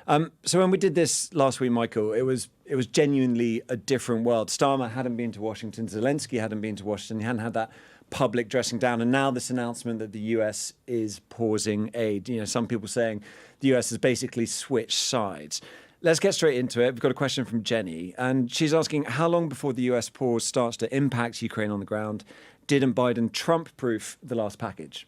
So when we did this last week, Michael, it was genuinely a different world. Starmer hadn't been to Washington, Zelenskyy hadn't been to Washington, he hadn't had that public dressing down, and now this announcement that the US is pausing aid. Some people saying the US has basically switched sides. Let's get straight into it. We've got a question from Jenny, and she's asking, how long before the US pause starts to impact Ukraine on the ground? Didn't Biden Trump-proof the last package?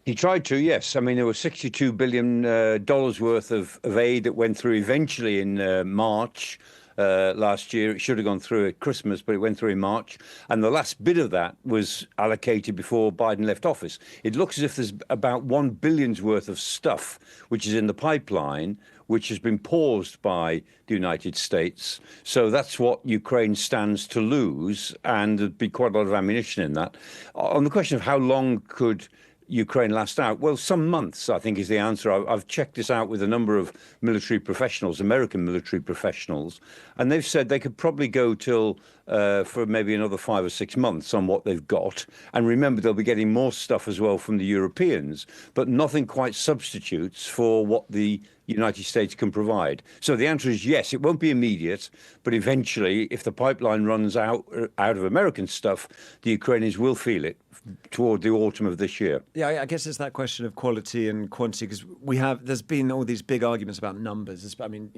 He tried to, yes. I mean, there was $62 billion worth of aid that went through eventually in March last year. It should have gone through at Christmas, but it went through in March. And the last bit of that was allocated before Biden left office. It looks as if there's about $1 billion worth of stuff which is in the pipeline, which has been paused by the United States. So that's what Ukraine stands to lose. And there'd be quite a lot of ammunition in that. On the question of how long could Ukraine last out? Well, some months, I think, is the answer. I've checked this out with a number of military professionals, American military professionals, and they've said they could probably go till for maybe another 5 or 6 months on what they've got. And remember, they'll be getting more stuff as well from the Europeans, but nothing quite substitutes for what the United States can provide. So the answer is yes, it won't be immediate, but eventually, if the pipeline runs out of American stuff, the Ukrainians will feel it toward the autumn of this year. Yeah, I guess it's that question of quality and quantity, because there's been all these big arguments about numbers. I mean,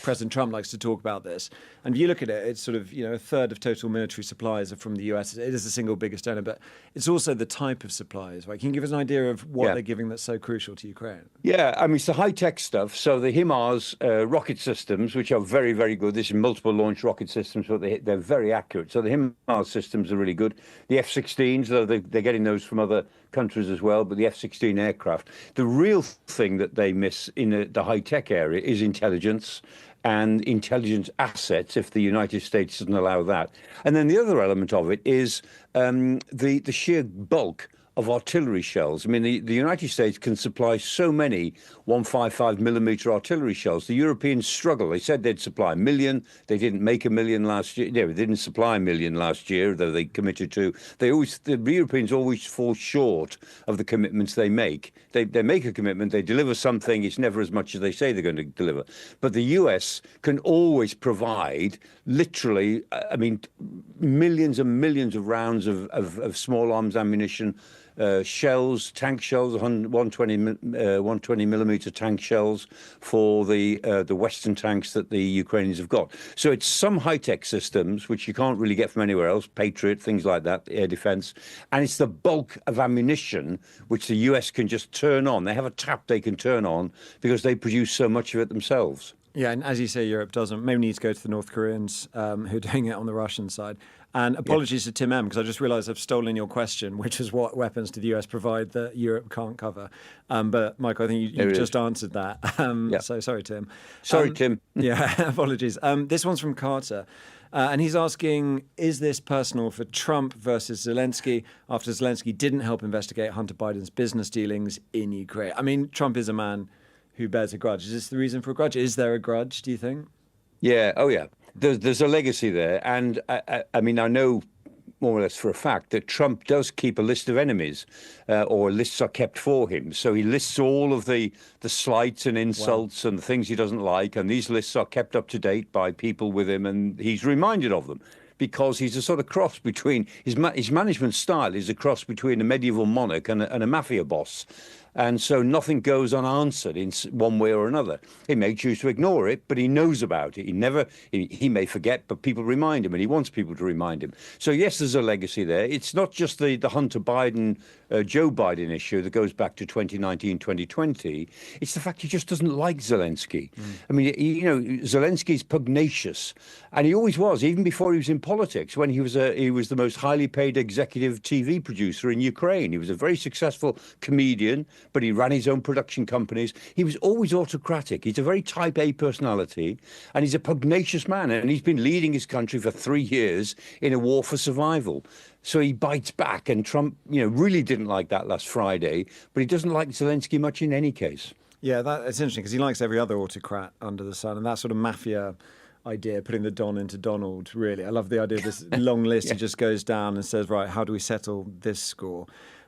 President Trump likes to talk about this. And if you look at it, it's sort of, a third of total military supplies are from the US. It is the single biggest donor, but it's also the type of supplies, right? Can you give us an idea of what they're giving that's so crucial to Ukraine? Yeah, I mean, it's the high-tech stuff. So the HIMARS rocket systems, which are very, very good. This is multiple launch rocket systems, but they're very accurate. So the HIMARS systems are really good. The F-16s, though they're getting those from other countries as well, but the F-16 aircraft. The real thing that they miss in the high-tech area is intelligence and intelligence assets, if the United States doesn't allow that. And then the other element of it is the sheer bulk of artillery shells. I mean, the United States can supply so many 155 millimeter artillery shells. The Europeans struggle. They said they'd supply 1 million. They didn't make 1 million last year. They didn't supply 1 million last year, though they committed to. The Europeans always fall short of the commitments they make. They make a commitment, they deliver something. It's never as much as they say they're going to deliver. But the US can always provide literally, I mean, millions and millions of rounds of small arms ammunition, shells, tank shells, 120 millimeter tank shells for the Western tanks that the Ukrainians have got. So it's some high-tech systems which you can't really get from anywhere else, Patriot, things like that, air defense, and it's the bulk of ammunition which the US can just turn on. They have a tap they can turn on because they produce so much of it themselves. Yeah, and as you say, Europe doesn't. Maybe need to go to the North Koreans who are doing it on the Russian side. And apologies to Tim M, because I just realised I've stolen your question, which is what weapons do the US provide that Europe can't cover? But Michael, I think you just answered that. So sorry, Tim. Sorry, Tim. Yeah, apologies. This one's from Carter. And he's asking, is this personal for Trump versus Zelenskyy after Zelenskyy didn't help investigate Hunter Biden's business dealings in Ukraine? I mean, Trump is a man who bears a grudge. Is this the reason for a grudge? Is there a grudge, do you think? Yeah. Oh, yeah. There's a legacy there. And I mean, I know more or less for a fact that Trump does keep a list of enemies, or lists are kept for him. So he lists all of the slights and insults and the things he doesn't like. And these lists are kept up to date by people with him, and he's reminded of them. Because he's a sort of cross between, his management style is a cross between a medieval monarch and a mafia boss. And so nothing goes unanswered in one way or another. He may choose to ignore it, but he knows about it. He may forget, but people remind him, and he wants people to remind him. So yes, there's a legacy there. It's not just the Hunter Biden, Joe Biden issue that goes back to 2019, 2020. It's the fact he just doesn't like Zelenskyy. I mean, Zelensky's pugnacious, and he always was, even before he was in politics, when he was the most highly paid executive TV producer in Ukraine. He was a very successful comedian, but he ran his own production companies. He was always autocratic. He's a very type A personality, and he's a pugnacious man, and he's been leading his country for 3 years in a war for survival. So he bites back, and Trump, really didn't like that last Friday, but he doesn't like Zelenskyy much in any case. Yeah, it's interesting because he likes every other autocrat under the sun, and that sort of mafia idea, putting the Don into Donald, really. I love the idea of this long list. He just goes down and says, right, how do we settle this score?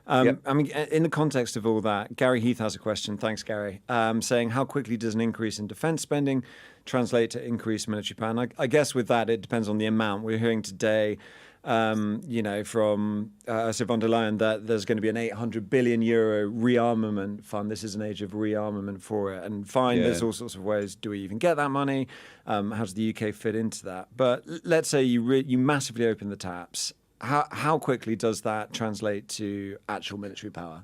Yep. I mean, in the context of all that, Gary Heath has a question. Thanks, Gary. Saying, how quickly does an increase in defence spending translate to increased military power? And I guess with that, it depends on the amount. We're hearing today, from Ursula von der Leyen that there's going to be an 800 billion euro rearmament fund. This is an age of rearmament for it. And fine, there's all sorts of ways. Do we even get that money? How does the UK fit into that? But let's say you massively open the taps. How quickly does that translate to actual military power?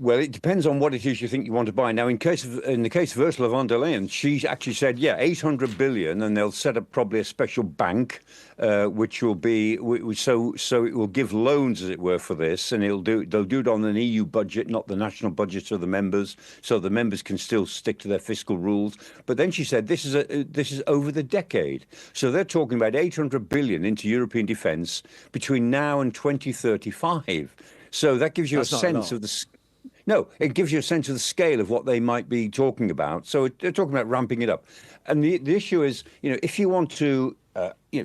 Well, it depends on what it is you think you want to buy. Now, in the case of Ursula von der Leyen, she actually said, 800 billion, and they'll set up probably a special bank, which will be so it will give loans, as it were, for this, and they'll do it on an EU budget, not the national budgets of the members, so the members can still stick to their fiscal rules. But then she said this is over the decade, so they're talking about 800 billion into European defence between now and 2035. So that gives you a sense of the. No, it gives you a sense of the scale of what they might be talking about. So they're talking about ramping it up. And the issue is, if you want to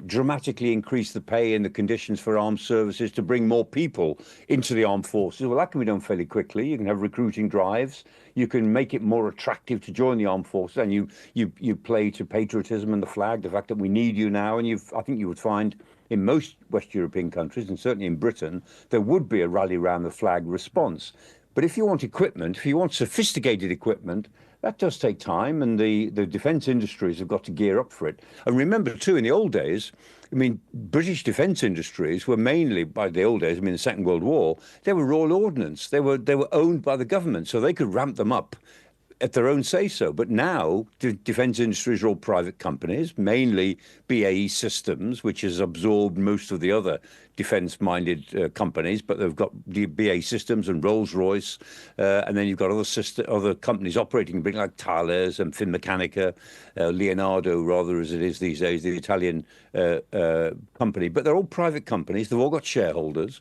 dramatically increase the pay and the conditions for armed services to bring more people into the armed forces, well, that can be done fairly quickly. You can have recruiting drives. You can make it more attractive to join the armed forces. And you play to patriotism and the flag, the fact that we need you now. And I think you would find in most West European countries, and certainly in Britain, there would be a rally around the flag response. But if you want equipment, if you want sophisticated equipment, that does take time, and the defence industries have got to gear up for it. And remember, too, in the old days, British defence industries were mainly, by the old days, the Second World War, they were Royal Ordnance. They were owned by the government, so they could ramp them up at their own say-so. But now, the defence industries are all private companies, mainly BAE Systems, which has absorbed most of the other defence-minded companies, but they've got the BAE Systems and Rolls-Royce, and then you've got other companies operating, like Thales and Finmeccanica, Leonardo, rather, as it is these days, the Italian company. But they're all private companies. They've all got shareholders.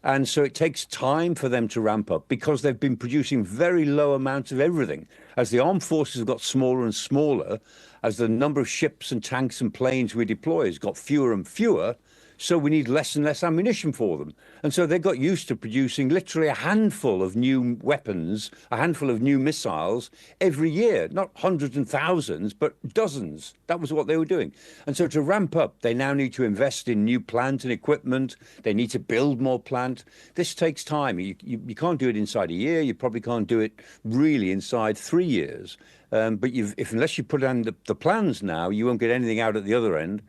And so it takes time for them to ramp up because they've been producing very low amounts of everything. As the armed forces have got smaller and smaller, as the number of ships and tanks and planes we deploy has got fewer and fewer, so we need less and less ammunition for them. And so they got used to producing literally a handful of new weapons, a handful of new missiles every year, not hundreds and thousands, but dozens. That was what they were doing. And so to ramp up, they now need to invest in new plant and equipment. They need to build more plant. This takes time. You can't do it inside a year. You probably can't do it really inside 3 years. But unless you put down the plans now, you won't get anything out at the other end.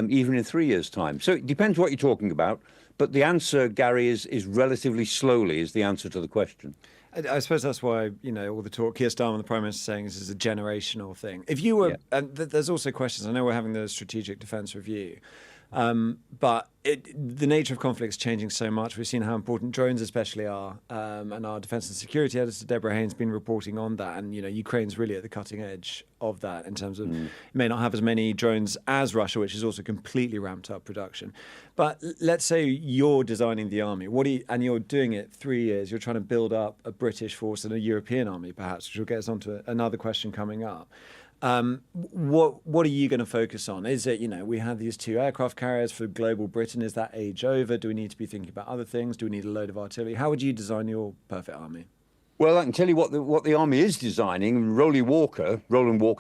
Even in 3 years' time. So it depends what you're talking about. But the answer, Gary, is relatively slowly is the answer to the question. I suppose that's why, all the talk, Keir Starmer, the Prime Minister, saying this is a generational thing. If you were, and there's also questions, I know we're having the Strategic Defence Review, but the nature of conflict is changing so much. We've seen how important drones especially are, and our defence and security editor, Deborah Haynes, been reporting on that. And, Ukraine's really at the cutting edge of that in terms of it may not have as many drones as Russia, which has also completely ramped up production. But let's say you're designing the army, and you're doing it 3 years, you're trying to build up a British force and a European army, perhaps, which will get us onto another question coming up. What are you going to focus on? Is it, we have these 2 aircraft carriers for global Britain. Is that age over? Do we need to be thinking about other things? Do we need a load of artillery? How would you design your perfect army? Well, I can tell you what the army is designing. Roland Walker,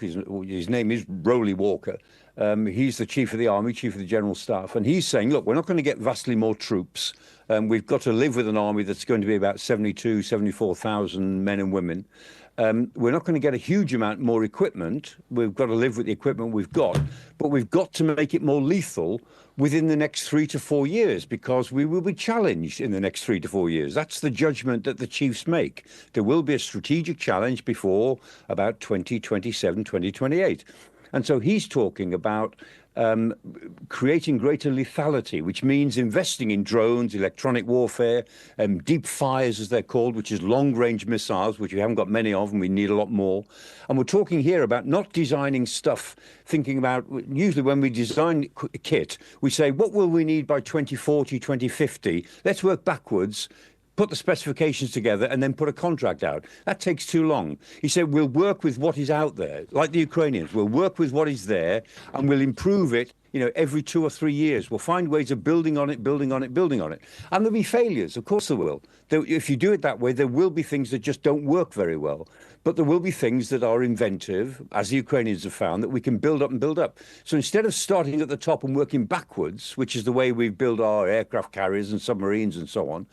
his name is Rolly Walker. He's the chief of the army, chief of the general staff. And he's saying, look, we're not going to get vastly more troops. We've got to live with an army that's going to be about 74,000 men and women. We're not going to get a huge amount more equipment. We've got to live with the equipment we've got, but we've got to make it more lethal within the next 3 to 4 years because we will be challenged in the next 3 to 4 years. That's the judgment that the chiefs make. There will be a strategic challenge before about 2027, 2028. And so he's talking about creating greater lethality, which means investing in drones, electronic warfare, deep fires, as they're called, which is long-range missiles, which we haven't got many of, and we need a lot more. And we're talking here about not designing stuff, thinking about, usually when we design a kit, we say, what will we need by 2040, 2050? Let's work backwards. Put the specifications together and then put a contract out. That takes too long. He said, we'll work with what is out there, like the Ukrainians. We'll work with what is there and we'll improve it every 2 or 3 years. We'll find ways of building on it, building on it, building on it. And there'll be failures. Of course there will. If you do it that way, there will be things that just don't work very well. But there will be things that are inventive, as the Ukrainians have found, that we can build up and build up. So instead of starting at the top and working backwards, which is the way we build our aircraft carriers and submarines and so on,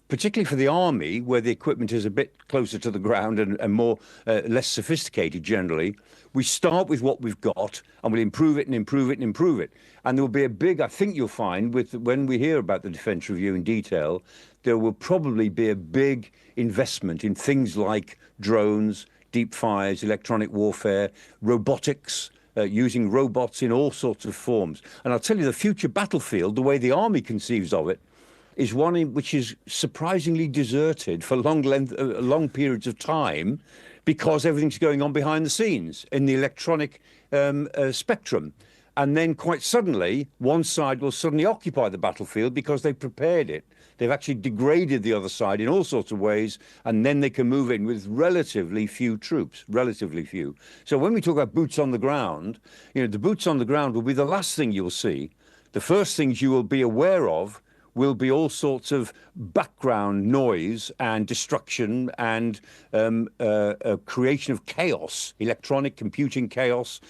particularly for the army, where the equipment is a bit closer to the ground and more less sophisticated generally, we start with what we've got and we'll improve it and improve it and improve it. And there will be a big, I think you'll find, when we hear about the Defence Review in detail, there will probably be a big investment in things like drones, deep fires, electronic warfare, robotics, using robots in all sorts of forms. And I'll tell you, the future battlefield, the way the army conceives of it, is one which is surprisingly deserted for long periods of time, because everything's going on behind the scenes in the electronic spectrum. And then quite suddenly, one side will suddenly occupy the battlefield because they've prepared it. They've actually degraded the other side in all sorts of ways, and then they can move in with relatively few troops, relatively few. So when we talk about boots on the ground, the boots on the ground will be the last thing you'll see. The first things you will be aware of will be all sorts of background noise and destruction and creation of chaos, electronic computing chaos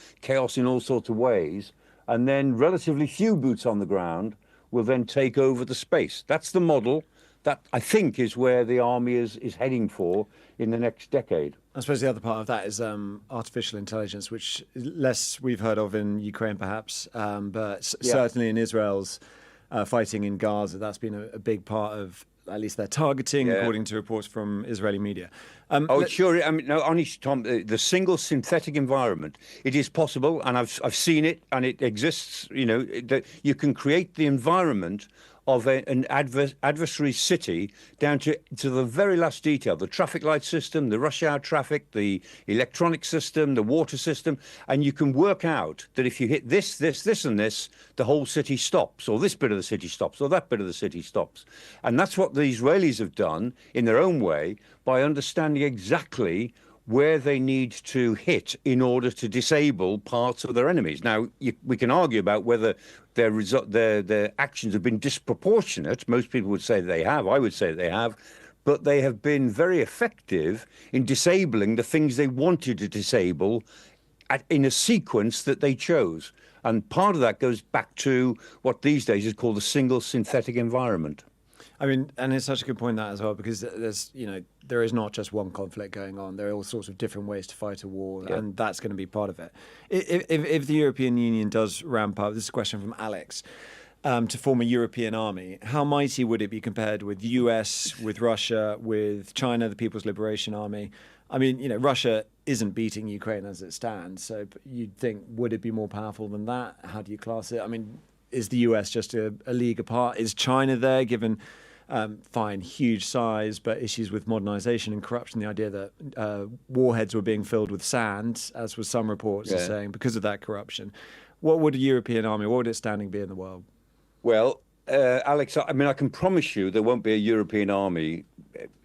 in all sorts of ways. And then relatively few boots on the ground will then take over the space. That's the model. That, I think, is where the army is heading for in the next decade. I suppose the other part of that is artificial intelligence, which less we've heard of in Ukraine, perhaps, but certainly in Israel's fighting in Gaza, that's been a big part of at least their targeting, according to reports from Israeli media. Sure. I mean, no, honestly, Tom, the single synthetic environment, it is possible, and I've seen it, and it exists. That you can create the environment of an adversary city down to the very last detail, the traffic light system, the rush hour traffic, the electronic system, the water system, and you can work out that if you hit this, and this, the whole city stops, or this bit of the city stops, or that bit of the city stops. And that's what the Israelis have done in their own way by understanding exactly where they need to hit in order to disable parts of their enemies. Now, we can argue about whether their actions have been disproportionate. Most people would say they have. I would say they have. But they have been very effective in disabling the things they wanted to disable in a sequence that they chose. And part of that goes back to what these days is called the single synthetic environment. I mean, and it's such a good point that as well, because there is not just one conflict going on. There are all sorts of different ways to fight a war, and that's going to be part of it. If the European Union does ramp up, this is a question from Alex, to form a European army, how mighty would it be compared with the US, with Russia, with China, the People's Liberation Army? I mean, Russia isn't beating Ukraine as it stands, so you'd think, would it be more powerful than that? How do you class it? I mean, is the US just a league apart? Is China there, given huge size, but issues with modernization and corruption, the idea that warheads were being filled with sand, as was some reports are saying, because of that corruption? What would a European army, what would its standing be in the world? Well, Alex, I mean, I can promise you there won't be a European army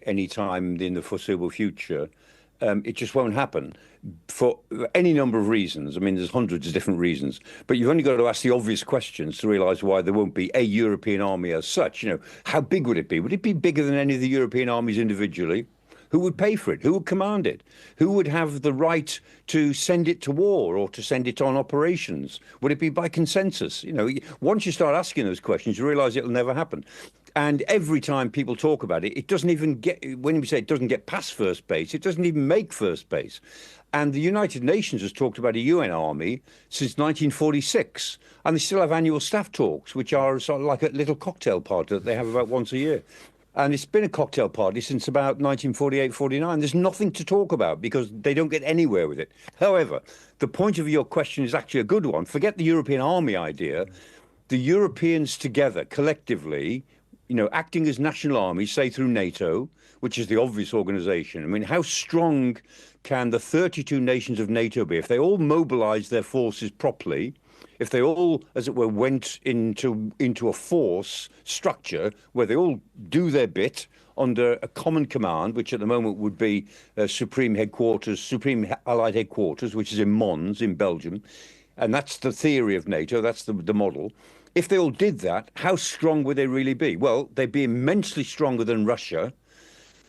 anytime in the foreseeable future. It just won't happen for any number of reasons. I mean, there's hundreds of different reasons, but you've only got to ask the obvious questions to realize why there won't be a European army as such. How big would it be? Would it be bigger than any of the European armies individually? Who would pay for it? Who would command it? Who would have the right to send it to war or to send it on operations? Would it be by consensus? Once you start asking those questions, you realize it'll never happen. And every time people talk about it, it doesn't even when we say it doesn't get past first base, it doesn't even make first base. And the United Nations has talked about a UN army since 1946. And they still have annual staff talks, which are sort of like a little cocktail party that they have about once a year. And it's been a cocktail party since about 1948, 49. There's nothing to talk about because they don't get anywhere with it. However, the point of your question is actually a good one. Forget the European army idea. The Europeans together, collectively, acting as national armies, say through NATO, which is the obvious organization. I mean, how strong can the 32 nations of NATO be if they all mobilize their forces properly? If they all, as it were, went into a force structure where they all do their bit under a common command, which at the moment would be Supreme Allied Headquarters, which is in Mons in Belgium. And that's the theory of NATO. That's the model. If they all did that, how strong would they really be? Well, they'd be immensely stronger than Russia.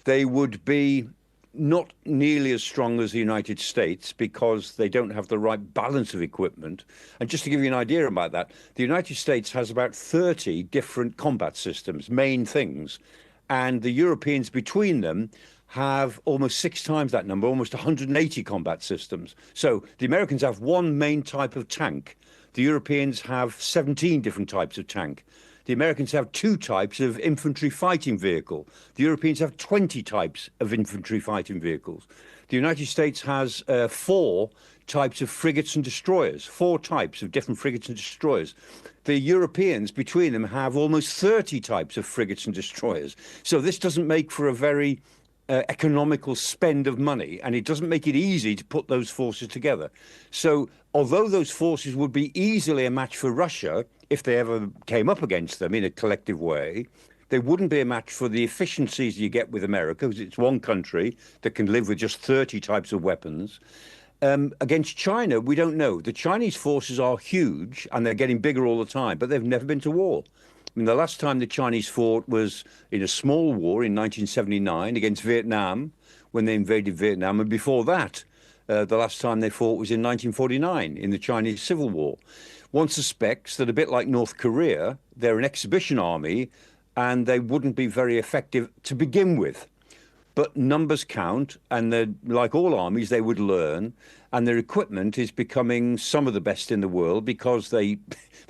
They would be not nearly as strong as the United States because they don't have the right balance of equipment. And just to give you an idea about that, the United States has about 30 different combat systems, main things. And the Europeans between them have almost 6 times that number, almost 180 combat systems. So the Americans have one main type of tank. The Europeans have 17 different types of tank. The Americans have 2 types of infantry fighting vehicle. The Europeans have 20 types of infantry fighting vehicles. The United States has 4 types of frigates and destroyers, 4 types of different frigates and destroyers. The Europeans between them have almost 30 types of frigates and destroyers. So this doesn't make for a very economical spend of money, and it doesn't make it easy to put those forces together. So although those forces would be easily a match for Russia if they ever came up against them in a collective way, they wouldn't be a match for the efficiencies you get with America, because it's one country that can live with just 30 types of weapons. Against China, we don't know. The Chinese forces are huge and they're getting bigger all the time, but they've never been to war. I mean, the last time the Chinese fought was in a small war in 1979 against Vietnam, when they invaded Vietnam. And before that, the last time they fought was in 1949 in the Chinese Civil War. One suspects that, a bit like North Korea, they're an exhibition army and they wouldn't be very effective to begin with. But numbers count, and like all armies, they would learn, and their equipment is becoming some of the best in the world because they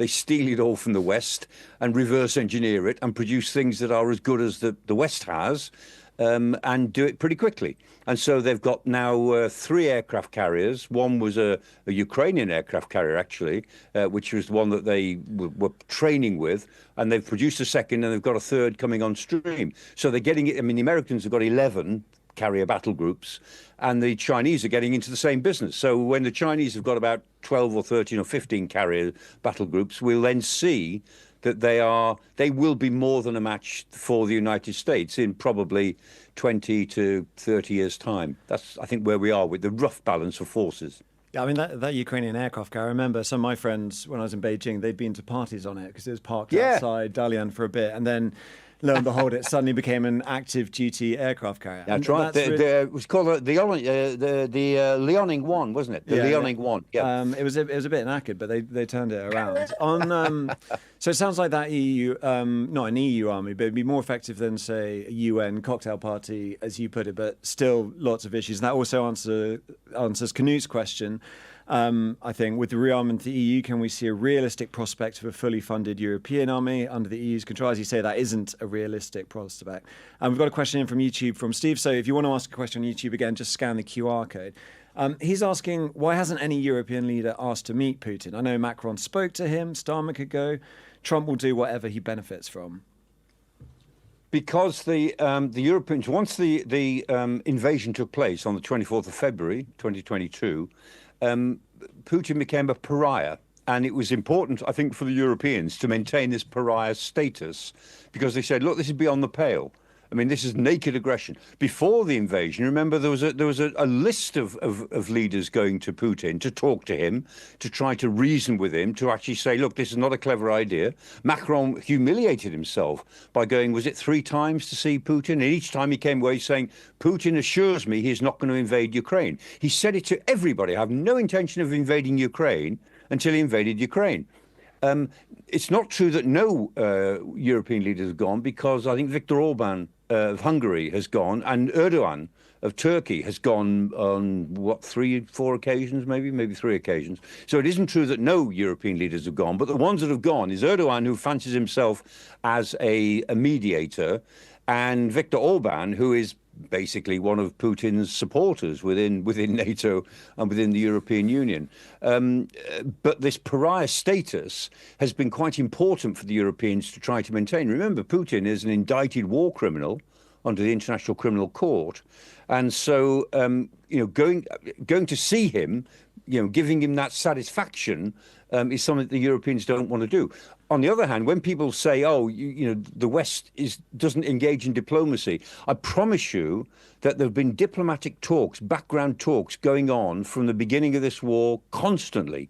steal it all from the West and reverse engineer it and produce things that are as good as the West has, and do it pretty quickly. And so they've got now 3 aircraft carriers. One was a Ukrainian aircraft carrier, actually, which was one that they were training with. And they've produced a second, and they've got a third coming on stream. So they're getting it. I mean, the Americans have got 11 carrier battle groups, and the Chinese are getting into the same business. So when the Chinese have got about 12 or 13 or 15 carrier battle groups, we'll then see that they will be more than a match for the United States in probably 20 to 30 years' time. That's, I think, where we are with the rough balance of forces. Yeah, I mean, that Ukrainian aircraft carrier, I remember some of my friends, when I was in Beijing, they'd been to parties on it because it was parked outside Dalian for a bit. And then, lo and behold, it suddenly became an active duty aircraft carrier. That's right. It was called the Liaoning 1, wasn't it? The Liaoning 1. Yeah. It was a bit knackered, but they turned it around. So it sounds like that EU, not an EU army, but it'd be more effective than, say, a UN cocktail party, as you put it, but still lots of issues. And that also answers Knut's question. I think with the rearmament of the EU, can we see a realistic prospect of a fully funded European army under the EU's control? As you say, that isn't a realistic prospect. And we've got a question in from YouTube from Steve. So if you want to ask a question on YouTube, again, just scan the QR code. He's asking, why hasn't any European leader asked to meet Putin? I know Macron spoke to him, Starmer could go. Trump will do whatever he benefits from. Because the Europeans, once the invasion took place on the 24th of February, 2022, Putin became a pariah. And it was important, I think, for the Europeans to maintain this pariah status, because they said, look, this is beyond the pale. I mean, this is naked aggression. Before the invasion, remember, there was a list of leaders going to Putin to talk to him, to try to reason with him, to actually say, look, this is not a clever idea. Macron humiliated himself by going, was it 3 times to see Putin? And each time he came away saying, Putin assures me he's not going to invade Ukraine. He said it to everybody. I have no intention of invading Ukraine, until he invaded Ukraine. It's not true that no European leaders have gone, because I think Viktor Orban of Hungary has gone, and Erdogan of Turkey has gone on, 3, 4 occasions, maybe 3 occasions. So it isn't true that no European leaders have gone, but the ones that have gone is Erdogan, who fancies himself as a mediator, and Viktor Orban, who is basically one of Putin's supporters within NATO and within the European Union. But this pariah status has been quite important for the Europeans to try to maintain. Remember, Putin is an indicted war criminal under the International Criminal Court. And so, going to see him, giving him that satisfaction is something that the Europeans don't want to do. on the other hand, when people say, "Oh, the West doesn't engage in diplomacy," I promise you that there have been diplomatic talks, background talks going on from the beginning of this war constantly.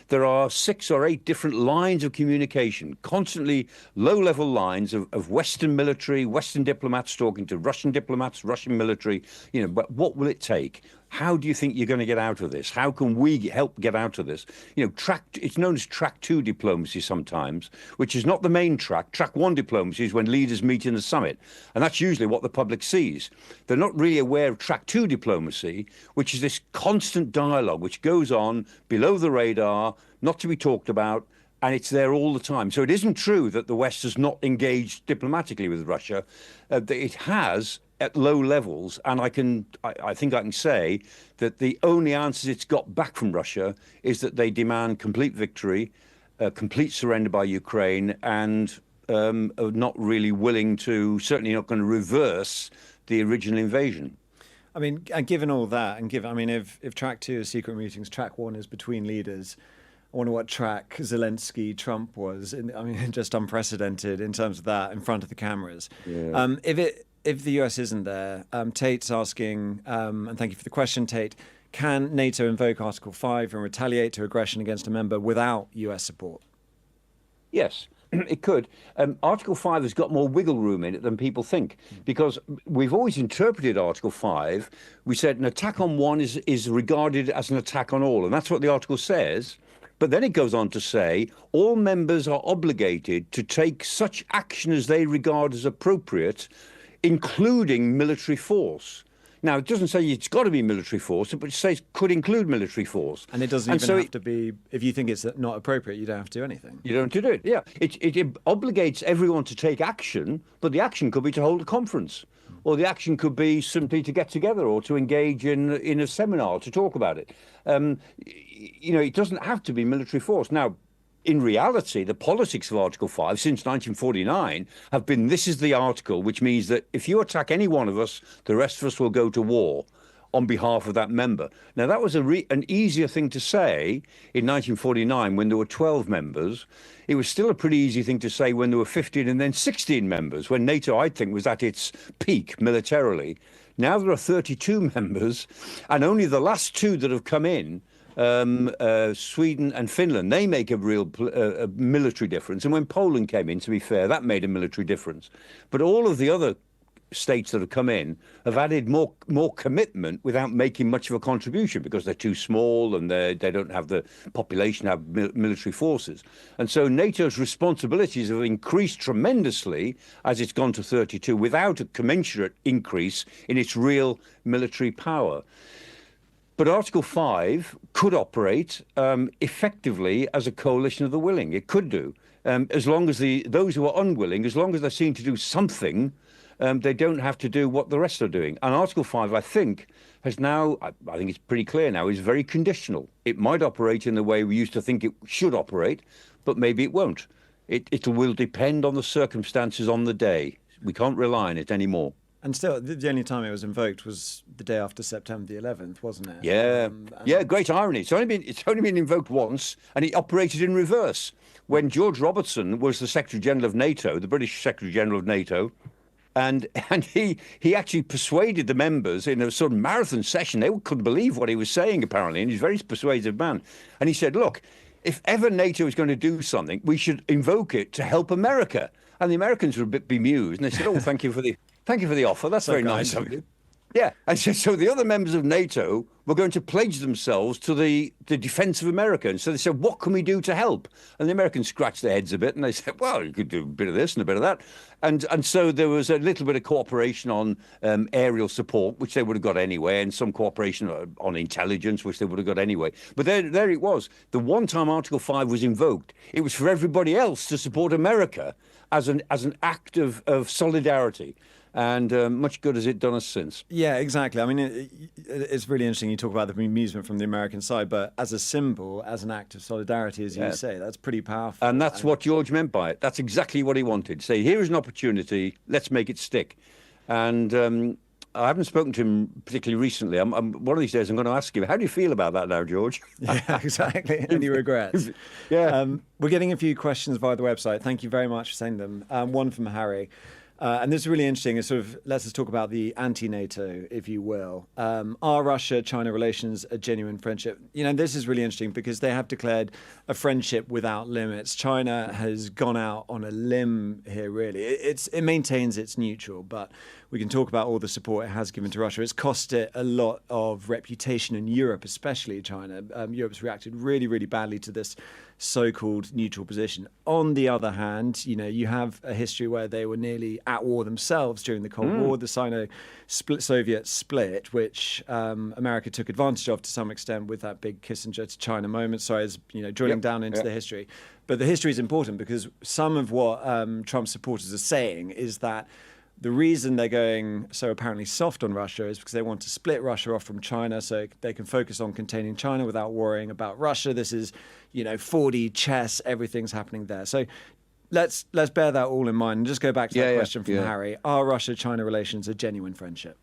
There are 6 or 8 different lines of communication, constantly low-level lines of Western military, Western diplomats talking to Russian diplomats, Russian military. But what will it take? How do you think you're going to get out of this? How can we help get out of this? It's known as track 2 diplomacy sometimes, which is not the main track. Track 1 diplomacy is when leaders meet in the summit. And that's usually what the public sees. They're not really aware of track 2 diplomacy, which is this constant dialogue which goes on below the radar, not to be talked about, and it's there all the time. So it isn't true that the West has not engaged diplomatically with Russia. It has at low levels, and I think I can say that the only answers it's got back from Russia is that they demand complete victory, complete surrender by Ukraine, and are not really willing to, certainly not going to reverse the original invasion. I mean, and given all that, and if track 2 is secret meetings, track 1 is between leaders. I wonder what track Zelensky Trump was. Just unprecedented in terms of that in front of the cameras. Yeah. If the US isn't there, Tate's asking, and thank you for the question, Tate, can NATO invoke Article 5 and retaliate to aggression against a member without US support? Yes, it could. Article 5 has got more wiggle room in it than people think, because we've always interpreted Article 5. We said an attack on one is regarded as an attack on all, and that's what the article says. But then it goes on to say all members are obligated to take such action as they regard as appropriate, including military force. Now, it doesn't say it's got to be military force, but it says could include military force. And it doesn't even have to be, if you think it's not appropriate, you don't have to do anything. You don't have to do it, yeah. It obligates everyone to take action, but the action could be to hold a conference. Or the action could be simply to get together or to engage in a seminar to talk about it. It doesn't have to be military force. Now, in reality, the politics of Article 5 since 1949 have been, this is the article, which means that if you attack any one of us, the rest of us will go to war on behalf of that member. Now, that was an easier thing to say in 1949 when there were 12 members. It was still a pretty easy thing to say when there were 15 and then 16 members, when NATO, I think, was at its peak militarily. Now there are 32 members, and only the last 2 that have come in, Sweden and Finland, they make a real military difference. And when Poland came in, to be fair, that made a military difference. But all of the other states that have come in have added more commitment without making much of a contribution because they're too small and they don't have the population to have military forces. And so NATO's responsibilities have increased tremendously as it's gone to 32 without a commensurate increase in its real military power. But Article 5 could operate effectively as a coalition of the willing. It could do, as long as those who are unwilling, as long as they're seen to do something, they don't have to do what the rest are doing. And Article 5, I think, has now, I think it's pretty clear now, is very conditional. It might operate in the way we used to think it should operate, but maybe it won't. It will depend on the circumstances on the day. We can't rely on it anymore. And still, the only time it was invoked was the day after September the 11th, wasn't it? Yeah, great irony. It's only been invoked once, and it operated in reverse. When George Robertson was the Secretary General of NATO, the British Secretary General of NATO, and he actually persuaded the members in a sort of marathon session. They couldn't believe what he was saying, apparently, and he's a very persuasive man. And he said, look, if ever NATO is going to do something, we should invoke it to help America. And the Americans were a bit bemused, and they said, oh, thank you for the offer. That's very nice of you. Yeah. And so the other members of NATO were going to pledge themselves to the defense of America. And so they said, what can we do to help? And the Americans scratched their heads a bit and they said, well, you could do a bit of this and a bit of that. And so there was a little bit of cooperation on aerial support, which they would have got anyway, and some cooperation on intelligence, which they would have got anyway. But there it was. The one time Article 5 was invoked, it was for everybody else to support America as an act of solidarity. And much good has it done us since. Yeah, exactly. I mean, it's really interesting you talk about the amusement from the American side, but as a symbol, as an act of solidarity, as you say, that's pretty powerful. And that's what George meant by it. That's exactly what he wanted. Say, here is an opportunity, let's make it stick. And I haven't spoken to him particularly recently. One of these days I'm going to ask him, how do you feel about that now, George? Yeah, exactly. Any regrets? Yeah. We're getting a few questions via the website. Thank you very much for sending them. One from Harry. And this is really interesting. It's sort of, let's just talk about the anti-NATO, if you will. Are Russia-China relations a genuine friendship? This is really interesting because they have declared a friendship without limits. China has gone out on a limb here, really. It maintains its neutral, but we can talk about all the support it has given to Russia. It's cost it a lot of reputation in Europe, especially China. Europe's reacted really, really badly to this so-called neutral position. On the other hand, you have a history where they were nearly at war themselves during the Cold War, the Sino-Soviet split, which America took advantage of to some extent with that big Kissinger to China moment. Sorry, as drilling down into the history. But the history is important because some of what Trump's supporters are saying is that the reason they're going so apparently soft on Russia is because they want to split Russia off from China so they can focus on containing China without worrying about Russia. This is, 4D chess, everything's happening there. So let's bear that all in mind and just go back to that question from Harry. Are Russia-China relations a genuine friendship?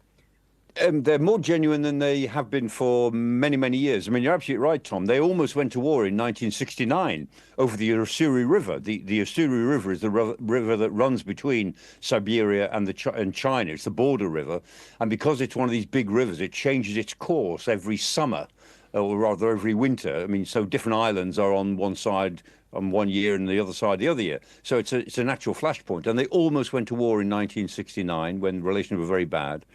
They're more genuine than they have been for many, many years. I mean, you're absolutely right, Tom. They almost went to war in 1969 over the Ussuri River. The Ussuri River is the river that runs between Siberia and China. It's the border river. And because it's one of these big rivers, it changes its course every summer, or rather every winter. I mean, so different islands are on one side on one year and the other side the other year. So it's a natural flashpoint. And they almost went to war in 1969 when relations were very bad.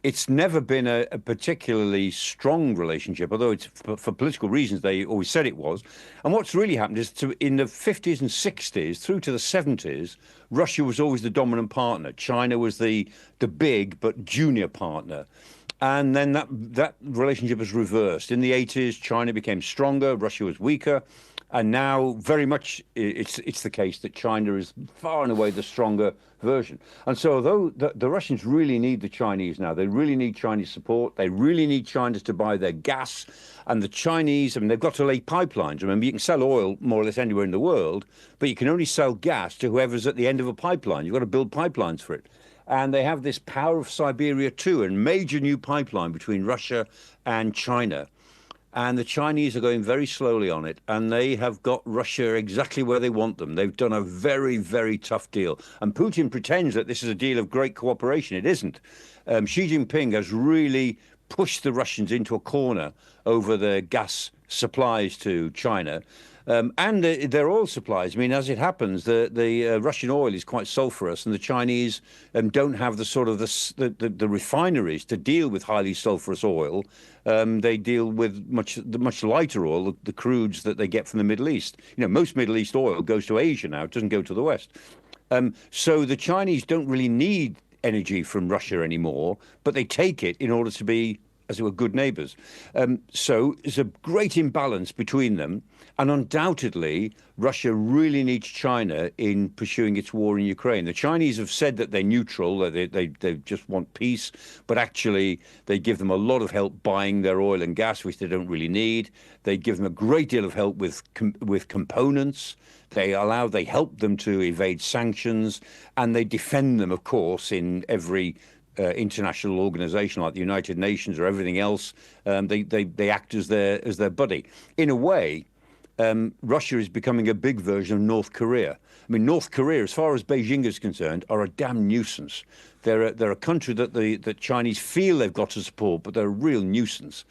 It's never been a particularly strong relationship, although it's for political reasons they always said it was. And what's really happened is in the 50s and 60s through to the 70s, Russia was always the dominant partner. China was the big but junior partner. And then that relationship has reversed. In the 80s, China became stronger, Russia was weaker. And now, very much, it's the case that China is far and away the stronger version. And so, although the Russians really need the Chinese now, they really need Chinese support. They really need China to buy their gas. And the Chinese, I mean, they've got to lay pipelines. Remember, you can sell oil more or less anywhere in the world, but you can only sell gas to whoever's at the end of a pipeline. You've got to build pipelines for it. And they have this Power of Siberia 2, a major new pipeline between Russia and China. And the Chinese are going very slowly on it, and they have got Russia exactly where they want them. They've done a very, very tough deal. And Putin pretends that this is a deal of great cooperation. It isn't. Xi Jinping has really pushed the Russians into a corner over the gas supplies to China. And their oil supplies. I mean, as it happens, the Russian oil is quite sulfurous, and the Chinese don't have the sort of the refineries to deal with highly sulfurous oil. They deal with much lighter oil, the crudes that they get from the Middle East. Most Middle East oil goes to Asia now; it doesn't go to the West. So the Chinese don't really need energy from Russia anymore, but they take it in order to be, as it were, good neighbours. So there's a great imbalance between them. And undoubtedly, Russia really needs China in pursuing its war in Ukraine. The Chinese have said that they're neutral, that they just want peace, but actually they give them a lot of help buying their oil and gas, which they don't really need. They give them a great deal of help with components. They help them to evade sanctions, and they defend them, of course, in every international organization like the United Nations or everything else. They act as their buddy. In a way, Russia is becoming a big version of North Korea. I mean, North Korea, as far as Beijing is concerned, are a damn nuisance. They're a country that the Chinese feel they've got to support, but they're a real nuisance.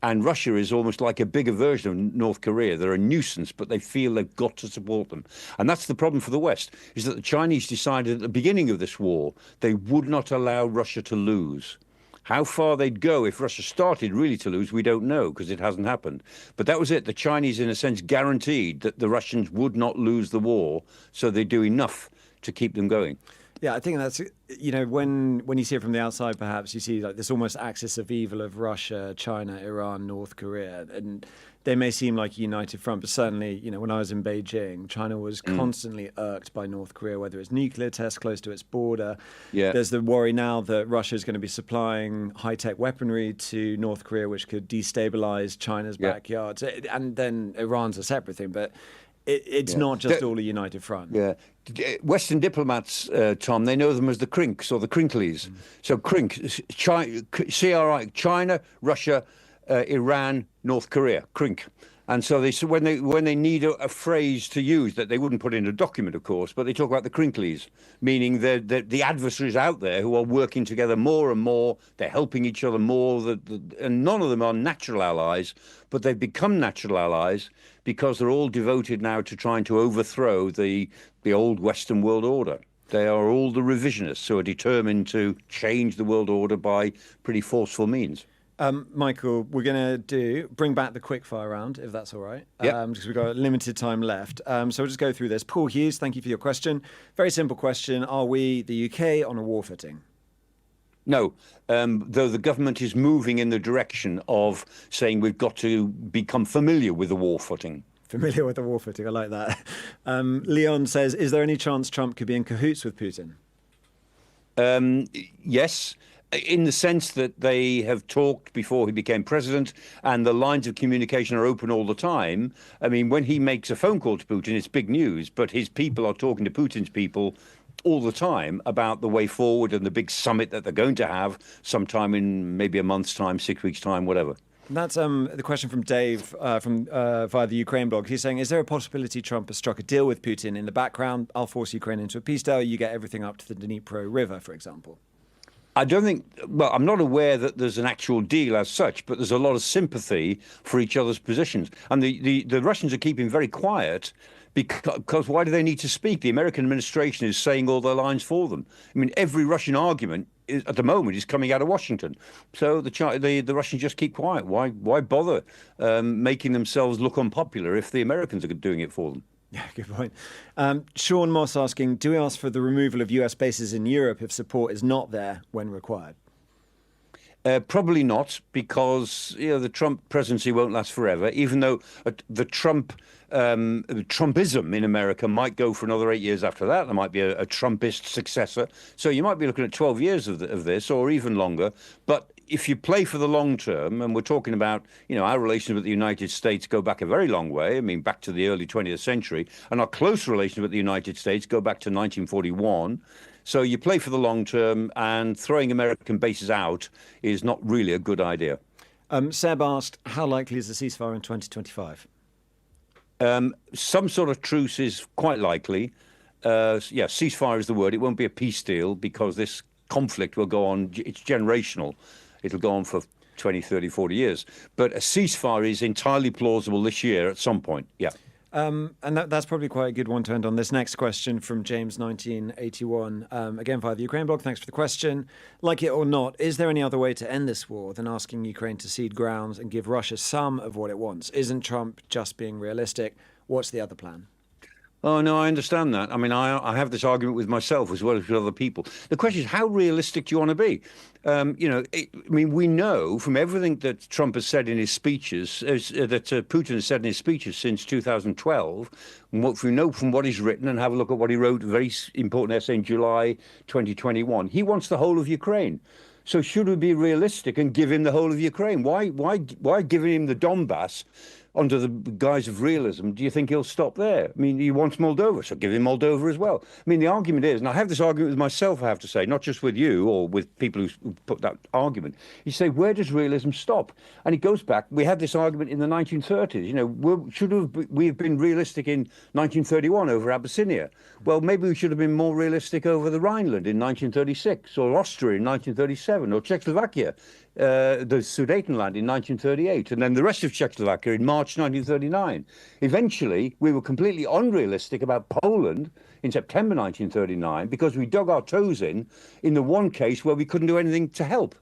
And Russia is almost like a bigger version of North Korea. They're a nuisance, but they feel they've got to support them. And that's the problem for the West, is that the Chinese decided at the beginning of this war they would not allow Russia to lose. How far they'd go if Russia started really to lose, we don't know, because it hasn't happened. But that was it. The Chinese, in a sense, guaranteed that the Russians would not lose the war, so they do enough to keep them going. Yeah, I think that's, when you see it from the outside, perhaps you see like this almost axis of evil of Russia, China, Iran, North Korea, and they may seem like a united front, but certainly, when I was in Beijing, China was constantly irked by North Korea, whether it's nuclear tests close to its border. Yeah. There's the worry now that Russia is going to be supplying high-tech weaponry to North Korea, which could destabilize China's backyard. And then Iran's a separate thing, but It's not just all a united front. Yeah. Western diplomats, Tom, they know them as the Crinks or the Crinklies. So CRI, China, Russia, Iran, North Korea, Crink. And so when they need a phrase to use that they wouldn't put in a document, of course, but they talk about the Crinklies, meaning the adversaries out there who are working together more and more. They're helping each other more, and none of them are natural allies, but they've become natural allies because they're all devoted now to trying to overthrow the old Western world order. They are all the revisionists who are determined to change the world order by pretty forceful means. Michael, we're going to bring back the quickfire round, if that's all right, because we've got limited time left. So we'll just go through this. Paul Hughes, thank you for your question. Very simple question. Are we, the UK, on a war footing? No, though the government is moving in the direction of saying we've got to become familiar with the war footing. Familiar with the war footing, I like that. Leon says, is there any chance Trump could be in cahoots with Putin? Yes. In the sense that they have talked before he became president and the lines of communication are open all the time. I mean, when he makes a phone call to Putin, it's big news, but his people are talking to Putin's people all the time about the way forward and the big summit that they're going to have sometime in maybe a month's time, 6 weeks' time, whatever. That's the question from Dave via the Ukraine blog. He's saying, is there a possibility Trump has struck a deal with Putin in the background? I'll force Ukraine into a peace deal. You get everything up to the Dnipro River, for example. I don't think, well, I'm not aware that there's an actual deal as such, but there's a lot of sympathy for each other's positions. And the Russians are keeping very quiet because why do they need to speak? The American administration is saying all their lines for them. I mean, every Russian argument at the moment is coming out of Washington. So the Russians just keep quiet. Why bother making themselves look unpopular if the Americans are doing it for them? Yeah, good point. Sean Moss asking, do we ask for the removal of US bases in Europe if support is not there when required? Probably not, because the Trump presidency won't last forever, even though the Trumpism in America might go for another 8 years after that. There might be a Trumpist successor. So you might be looking at 12 years of this or even longer. But if you play for the long term, and we're talking about, our relations with the United States go back a very long way, I mean, back to the early 20th century, and our close relations with the United States go back to 1941. So you play for the long term, and throwing American bases out is not really a good idea. Seb asked, how likely is a ceasefire in 2025? Some sort of truce is quite likely. Ceasefire is the word. It won't be a peace deal because this conflict will go on. It's generational. It'll go on for 20, 30, 40 years. But a ceasefire is entirely plausible this year at some point. Yeah. And that's probably quite a good one to end on. This next question from James 1981, again via the Ukraine blog. Thanks for the question. Like it or not, is there any other way to end this war than asking Ukraine to cede grounds and give Russia some of what it wants? Isn't Trump just being realistic? What's the other plan? Oh, no, I understand that. I mean, I have this argument with myself as well as with other people. The question is, how realistic do you want to be? We know from everything that Trump has said in his speeches, that Putin has said in his speeches since 2012, and what we know from what he's written, and have a look at what he wrote, a very important essay in July 2021, he wants the whole of Ukraine. So should we be realistic and give him the whole of Ukraine? Why giving him the Donbass under the guise of realism? Do you think he'll stop there? I mean, he wants Moldova, so give him Moldova as well. I mean, the argument is, and I have this argument with myself, I have to say, not just with you or with people who put that argument. You say, where does realism stop? And it goes back. We had this argument in the 1930s. Should we have been realistic in 1931 over Abyssinia? Well, maybe we should have been more realistic over the Rhineland in 1936, or Austria in 1937, or Czechoslovakia, the Sudetenland in 1938, and then the rest of Czechoslovakia in March 1939. Eventually, we were completely unrealistic about Poland in September 1939 because we dug our toes in the one case where we couldn't do anything to help.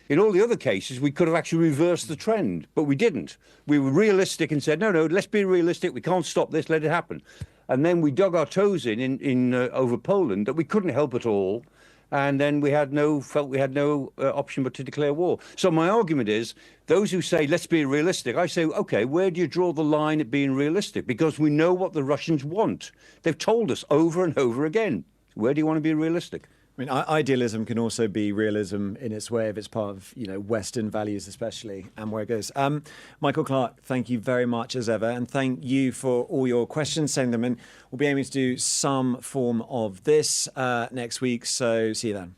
In all the other cases, we could have actually reversed the trend, but we didn't. We were realistic and said, no, let's be realistic. We can't stop this. Let it happen. And then we dug our toes in over Poland that we couldn't help at all. And then we felt we had no option but to declare war. So my argument is, those who say, let's be realistic, I say, OK, where do you draw the line at being realistic? Because we know what the Russians want. They've told us over and over again. Where do you want to be realistic? I mean, idealism can also be realism in its way if it's part of, Western values especially, and where it goes. Michael Clarke, thank you very much as ever, and thank you for all your questions. Send them in. We'll be aiming to do some form of this next week, so see you then.